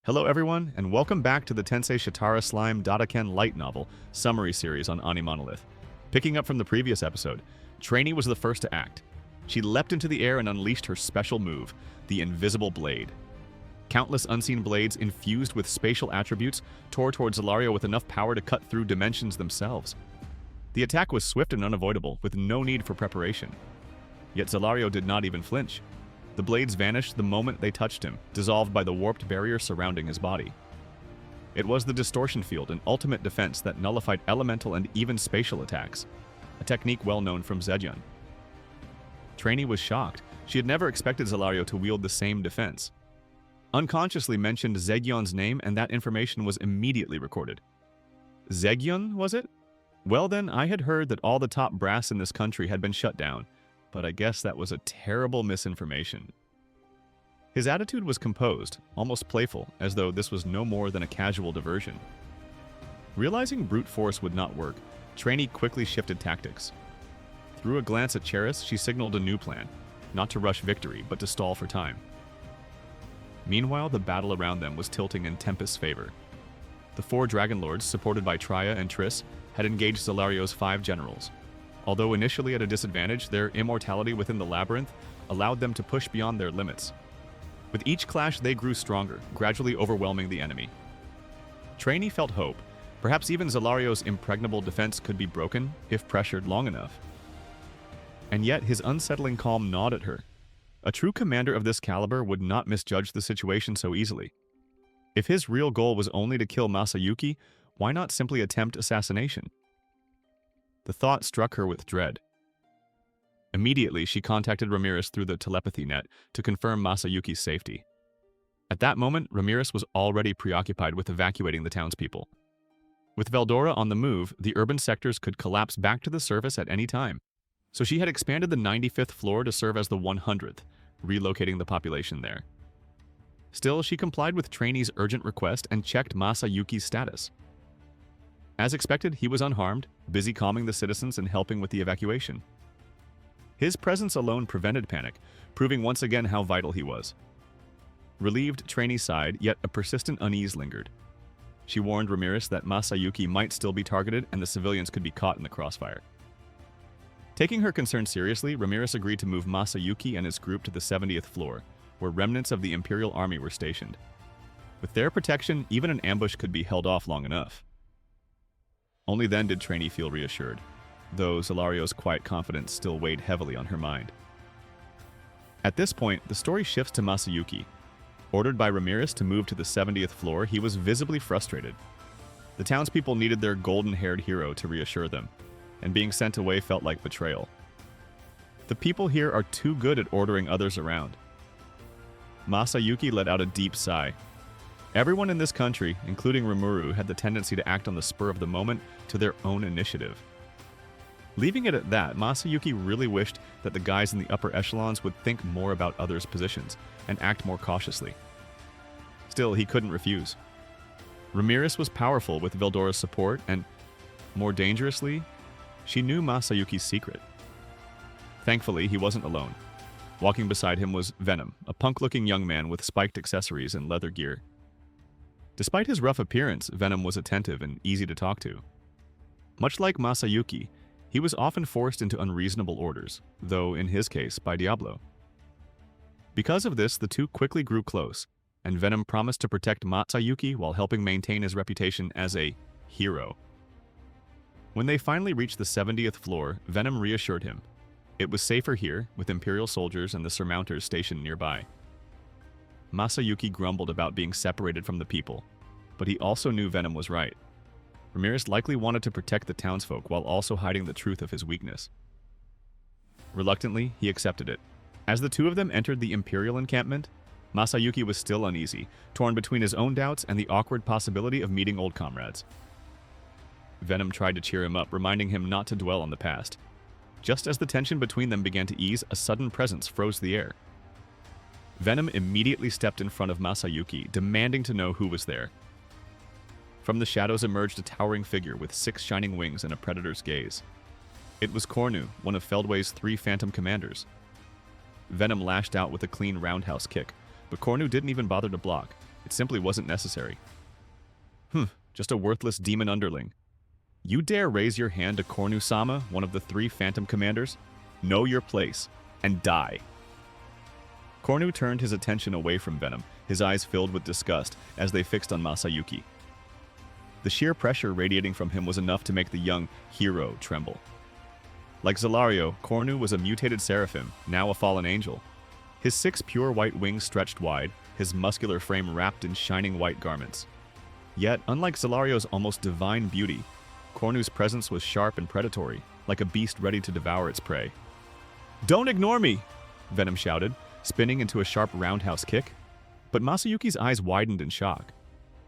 Hello everyone, and welcome back to the Tensei Shitara Slime Dataken light novel summary series on AniMonolith. Picking up from the previous episode, Trainee was the first to act. She leapt into the air and unleashed her special move, the Invisible Blade. Countless unseen blades infused with spatial attributes tore towards Zelario with enough power to cut through dimensions themselves. The attack was swift and unavoidable, with no need for preparation. Yet Zelario did not even flinch. The blades vanished the moment they touched him, dissolved by the warped barrier surrounding his body. It was the distortion field, an ultimate defense that nullified elemental and even spatial attacks, a technique well known from Zedyon. Trainee was shocked. She had never expected Zelario to wield the same defense. Unconsciously mentioned Zedyon's name, and that information was immediately recorded. Zegyon, was it? Well then, I had heard that all the top brass in this country had been shut down, but I guess that was a terrible misinformation. His attitude was composed, almost playful, as though this was no more than a casual diversion. Realizing brute force would not work, Trainee quickly shifted tactics. Through a glance at Cheris, she signaled a new plan, not to rush victory, but to stall for time. Meanwhile, the battle around them was tilting in Tempest's favor. The four Dragon Lords, supported by Triya and Triss, had engaged Zelario's 5 generals. Although initially at a disadvantage, their immortality within the Labyrinth allowed them to push beyond their limits. With each clash, they grew stronger, gradually overwhelming the enemy. Trainee felt hope. Perhaps even Zelario's impregnable defense could be broken, if pressured long enough. And yet, his unsettling calm gnawed at her. A true commander of this caliber would not misjudge the situation so easily. If his real goal was only to kill Masayuki, why not simply attempt assassination? The thought struck her with dread. Immediately, she contacted Ramirez through the telepathy net to confirm Masayuki's safety. At that moment, Ramirez was already preoccupied with evacuating the townspeople. With Veldora on the move, the urban sectors could collapse back to the surface at any time, so she had expanded the 95th floor to serve as the 100th, relocating the population there. Still, she complied with Trainee's urgent request and checked Masayuki's status. As expected, he was unharmed, busy calming the citizens and helping with the evacuation. His presence alone prevented panic, proving once again how vital he was. Relieved, Trainee sighed, yet a persistent unease lingered. She warned Ramirez that Masayuki might still be targeted and the civilians could be caught in the crossfire. Taking her concern seriously, Ramirez agreed to move Masayuki and his group to the 70th floor, where remnants of the Imperial Army were stationed. With their protection, even an ambush could be held off long enough. Only then did Trainee feel reassured, though Zelario's quiet confidence still weighed heavily on her mind. At this point, the story shifts to Masayuki. Ordered by Ramirez to move to the 70th floor, he was visibly frustrated. The townspeople needed their golden-haired hero to reassure them, and being sent away felt like betrayal. The people here are too good at ordering others around. Masayuki let out a deep sigh. Everyone in this country, including Rimuru, had the tendency to act on the spur of the moment to their own initiative. Leaving it at that, Masayuki really wished that the guys in the upper echelons would think more about others' positions and act more cautiously. Still, he couldn't refuse. Ramirez was powerful with Veldora's support, and, more dangerously, she knew Masayuki's secret. Thankfully, he wasn't alone. Walking beside him was Venom, a punk-looking young man with spiked accessories and leather gear. Despite his rough appearance, Venom was attentive and easy to talk to. Much like Masayuki, he was often forced into unreasonable orders, though in his case by Diablo. Because of this, the two quickly grew close, and Venom promised to protect Masayuki while helping maintain his reputation as a hero. When they finally reached the 70th floor, Venom reassured him. It was safer here, with Imperial soldiers and the Surmounters stationed nearby. Masayuki grumbled about being separated from the people, but he also knew Venom was right. Ramirez likely wanted to protect the townsfolk while also hiding the truth of his weakness. Reluctantly, he accepted it. As the two of them entered the Imperial encampment, Masayuki was still uneasy, torn between his own doubts and the awkward possibility of meeting old comrades. Venom tried to cheer him up, reminding him not to dwell on the past. Just as the tension between them began to ease, a sudden presence froze the air. Venom immediately stepped in front of Masayuki, demanding to know who was there. From the shadows emerged a towering figure with 6 shining wings and a predator's gaze. It was Cornu, one of Feldway's 3 Phantom commanders. Venom lashed out with a clean roundhouse kick, but Cornu didn't even bother to block. It simply wasn't necessary. Just a worthless demon underling. You dare raise your hand to Kornu-sama, one of the 3 Phantom Commanders? Know your place, and die. Kornu turned his attention away from Venom, his eyes filled with disgust as they fixed on Masayuki. The sheer pressure radiating from him was enough to make the young hero tremble. Like Zelario, Kornu was a mutated seraphim, now a fallen angel. His 6 pure white wings stretched wide, his muscular frame wrapped in shining white garments. Yet, unlike Zelario's almost divine beauty, Kornu's presence was sharp and predatory, like a beast ready to devour its prey. "Don't ignore me!" Venom shouted, spinning into a sharp roundhouse kick. But Masayuki's eyes widened in shock.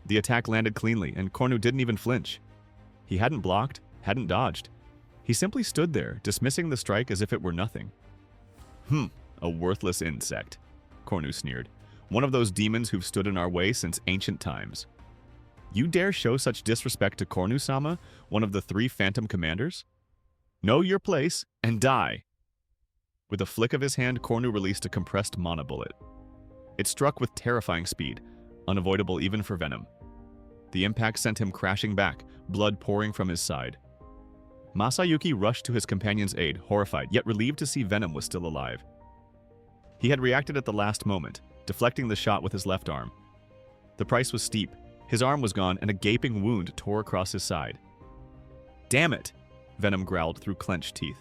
The attack landed cleanly, and Kornu didn't even flinch. He hadn't blocked, hadn't dodged. He simply stood there, dismissing the strike as if it were nothing. A worthless insect," Kornu sneered. "One of those demons who've stood in our way since ancient times. You dare show such disrespect to Kornu-sama, one of the 3 Phantom Commanders? Know your place, and die!" With a flick of his hand, Kornu released a compressed mana bullet. It struck with terrifying speed, unavoidable even for Venom. The impact sent him crashing back, blood pouring from his side. Masayuki rushed to his companion's aid, horrified, yet relieved to see Venom was still alive. He had reacted at the last moment, deflecting the shot with his left arm. The price was steep. His arm was gone, and a gaping wound tore across his side. "Damn it!" Venom growled through clenched teeth.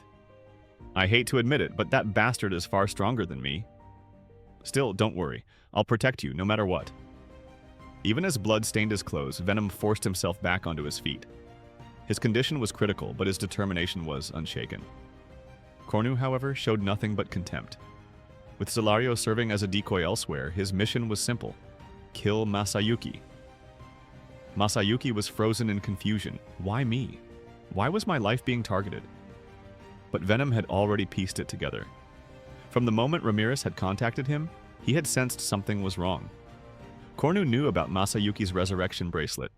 "I hate to admit it, but that bastard is far stronger than me. Still, don't worry. I'll protect you, no matter what." Even as blood stained his clothes, Venom forced himself back onto his feet. His condition was critical, but his determination was unshaken. Kornu, however, showed nothing but contempt. With Zelario serving as a decoy elsewhere, his mission was simple: kill Masayuki. Masayuki was frozen in confusion. Why me? Why was my life being targeted? But Venom had already pieced it together. From the moment Ramirez had contacted him, he had sensed something was wrong. Kornu knew about Masayuki's resurrection bracelet.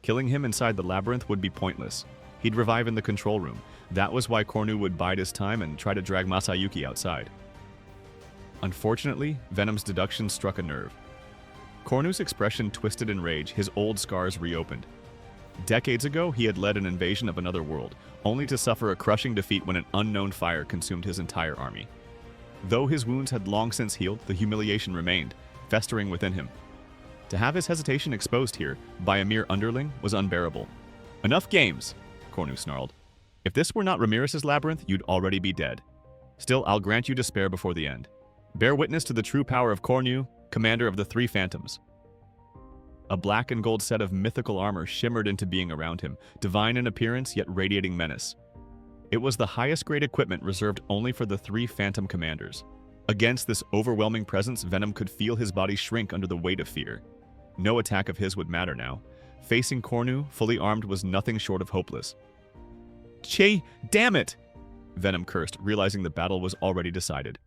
Killing him inside the labyrinth would be pointless. He'd revive in the control room. That was why Kornu would bide his time and try to drag Masayuki outside. Unfortunately, Venom's deduction struck a nerve. Kornu's expression twisted in rage, his old scars reopened. Decades ago, he had led an invasion of another world, only to suffer a crushing defeat when an unknown fire consumed his entire army. Though his wounds had long since healed, the humiliation remained, festering within him. To have his hesitation exposed here, by a mere underling, was unbearable. "Enough games," Kornu snarled. "If this were not Ramirez's labyrinth, you'd already be dead. Still, I'll grant you despair before the end. Bear witness to the true power of Kornu, commander of the 3 Phantoms." A black and gold set of mythical armor shimmered into being around him, divine in appearance yet radiating menace. It was the highest grade equipment reserved only for the 3 Phantom Commanders. Against this overwhelming presence, Venom could feel his body shrink under the weight of fear. No attack of his would matter now. Facing Kornu, fully armed, was nothing short of hopeless. "Che, damn it!" Venom cursed, realizing the battle was already decided.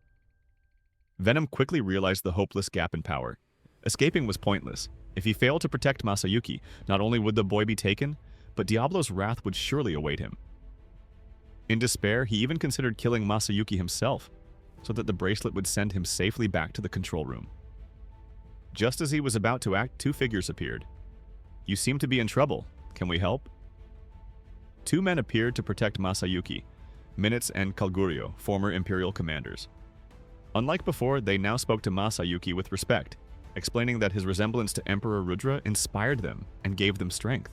Venom quickly realized the hopeless gap in power. Escaping was pointless. If he failed to protect Masayuki, not only would the boy be taken, but Diablo's wrath would surely await him. In despair, he even considered killing Masayuki himself, so that the bracelet would send him safely back to the control room. Just as he was about to act, 2 figures appeared. "You seem to be in trouble. Can we help?" 2 men appeared to protect Masayuki, Minutes and Calgurio, former Imperial commanders. Unlike before, they now spoke to Masayuki with respect, explaining that his resemblance to Emperor Rudra inspired them and gave them strength.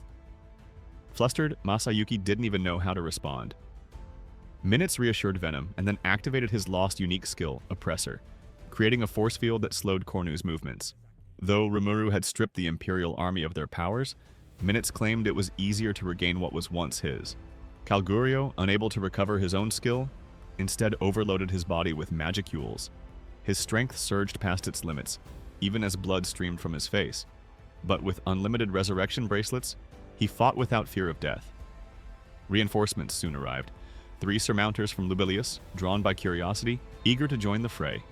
Flustered, Masayuki didn't even know how to respond. Minutes reassured Venom and then activated his lost unique skill, Oppressor, creating a force field that slowed Kornu's movements. Though Rimuru had stripped the Imperial army of their powers, Minutes claimed it was easier to regain what was once his. Calgurio, unable to recover his own skill, instead overloaded his body with magicules. His strength surged past its limits, even as blood streamed from his face. But with unlimited resurrection bracelets, he fought without fear of death. Reinforcements soon arrived. 3 surmounters from Lubilius, drawn by curiosity, eager to join the fray.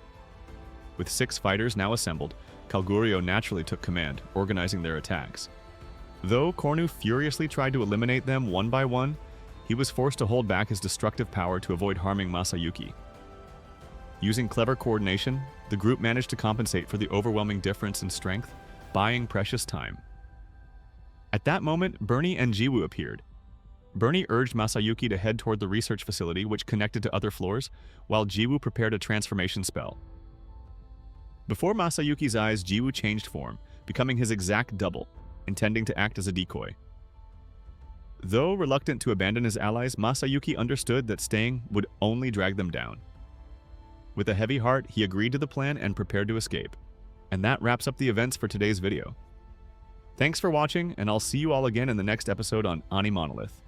With 6 fighters now assembled, Calgurio naturally took command, organizing their attacks. Though Kornu furiously tried to eliminate them one by one, he was forced to hold back his destructive power to avoid harming Masayuki. Using clever coordination, the group managed to compensate for the overwhelming difference in strength, buying precious time. At that moment, Bernie and Jiwoo appeared. Bernie urged Masayuki to head toward the research facility which connected to other floors, while Jiwoo prepared a transformation spell. Before Masayuki's eyes, Jiwoo changed form, becoming his exact double, intending to act as a decoy. Though reluctant to abandon his allies, Masayuki understood that staying would only drag them down. With a heavy heart, he agreed to the plan and prepared to escape. And that wraps up the events for today's video. Thanks for watching, and I'll see you all again in the next episode on AniMonolith.